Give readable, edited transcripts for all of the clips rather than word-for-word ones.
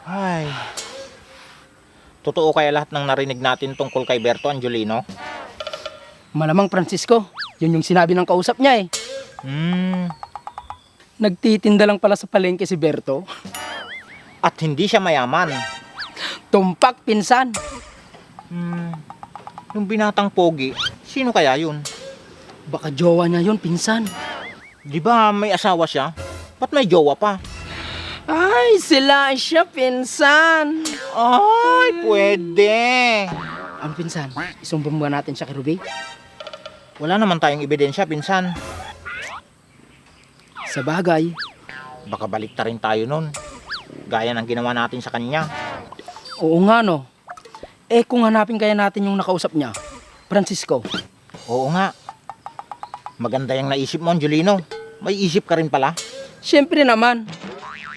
Ay, totoo kaya lahat ng narinig natin tungkol kay Berto Angelino? Malamang Francisco, yun yung sinabi ng kausap niya eh. Nagtitinda lang pala sa palengke si Berto. At hindi siya mayaman. Tumpak pinsan. Yung binatang pogi, sino kaya yun? Baka jowa niya yun pinsan. Di ba may asawa siya? Ba't may jowa pa? Ay, sila siya pinsan. Ay, pwede. Ang pinsan, isumbong ba natin siya kay Ruby? Wala naman tayong ebidensya, pinsan. Sa bagay. Baka balik rin tayo nun. Gaya ng ginawa natin sa kanya. Oo nga no. Eh kung hanapin kaya natin yung nakausap niya, Francisco. Oo nga. Maganda yung naisip mo, Angelino. May isip ka rin pala. Siyempre naman.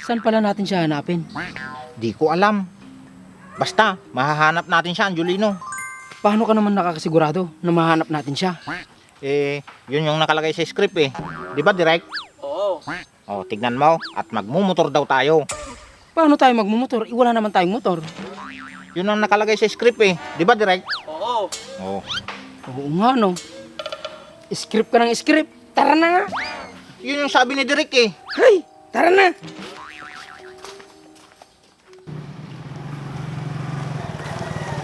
Saan pala natin siya hanapin? Di ko alam. Basta, mahahanap natin siya, Angelino. Paano ka naman nakakasigurado na mahanap natin siya? Yun yung nakalagay sa script eh. Di ba, direct? Oo. O, tignan mo. At magmumotor daw tayo. Paano tayo magmumotor? Wala naman tayong motor. Yun ang nakalagay sa script eh. Di ba, direct? Oo. Oo. Oo nga no. Script ka ng script. Tara na nga. Yun yung sabi ni Direk eh. Hay, tara na.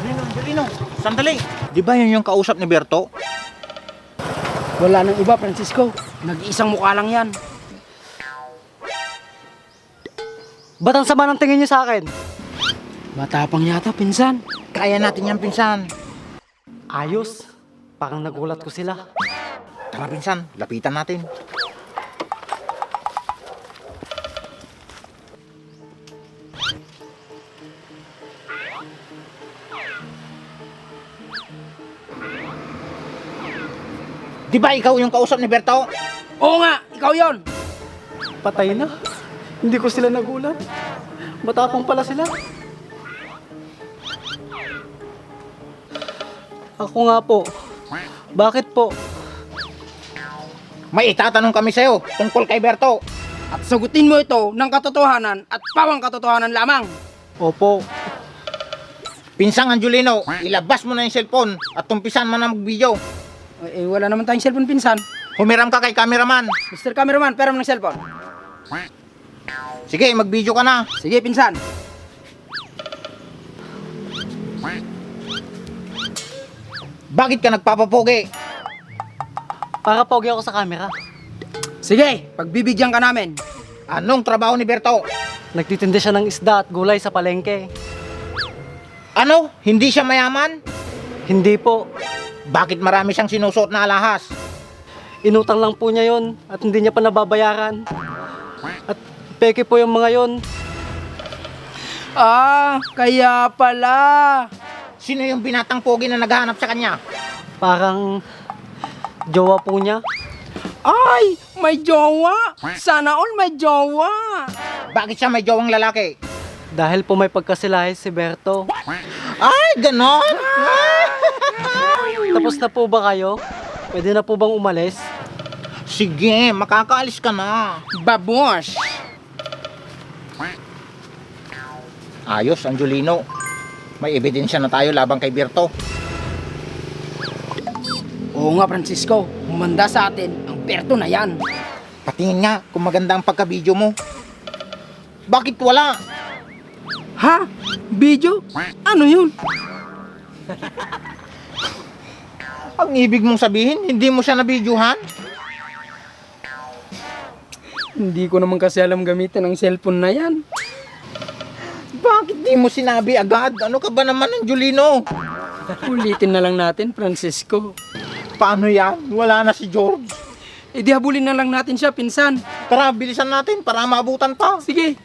Angelino, sandali. Di ba yun yung kausap ni Berto? Wala nang iba, Francisco. Nag-iisang mukha lang yan. Ba't ang sama ng tingin niyo sa akin? Matapang yata, pinsan. Kaya natin yan, pinsan. Ayos. Parang nagulat ko sila. Tara, pinsan. Lapitan natin. Di ba ikaw yung kausap ni Berto? Oo nga, ikaw yon. Patay na. Hindi ko sila nagulat. Matapang pala sila. Ako nga po. Bakit po? May itatanong kami sa'yo tungkol kay Berto. At sagutin mo ito ng katotohanan at pawang katotohanan lamang. Opo. Pinsang Angelino, ilabas mo na yung cellphone at tumpisan mo na mag-video. Wala naman tayong cellphone, pinsan. Humiram ka kay cameraman. Mr. Cameraman, pera mo ng cellphone. Sige, mag-video ka na. Sige, pinsan. Bakit ka nagpapapogi? Para pogi ako sa camera. Sige, pagbibigyan ka namin. Anong trabaho ni Berto? Nagtitinda siya ng isda at gulay sa palengke. Ano? Hindi siya mayaman? Hindi po. Bakit marami siyang sinusuot na alahas? Inutang lang po niya yon at hindi niya pa nababayaran. At peke po yung mga yon. Ah, kaya pala. Sino yung binatang pogi na naghahanap sa kanya? Parang jowa po niya. Ay, may jowa. Sana all may jowa. Bakit siya may jowang lalaki? Dahil po may pagkasilahe si Berto. Ay, ganon? Tapos na po ba kayo? Pwede na po bang umalis? Sige, makakaalis ka na. Babosh. Ayos, Angelino. May ebidensya na tayo labang kay Berto. Oo nga, Francisco. Humanda sa atin ang Berto na yan. Patingin nga kung maganda ang pagka-video mo. Bakit wala? Ha? Video? Ano yun? Ang ibig mong sabihin, hindi mo siya nabidyohan? Hindi ko naman kasi alam gamitin ang cellphone na yan. Bakit di mo sinabi agad? Ano ka ba naman, Angelino? Ulitin na lang natin, Francisco. Paano yan? Wala na si George. E di habulin na lang natin siya, pinsan. Tara, bilisan natin para maabutan pa. Sige.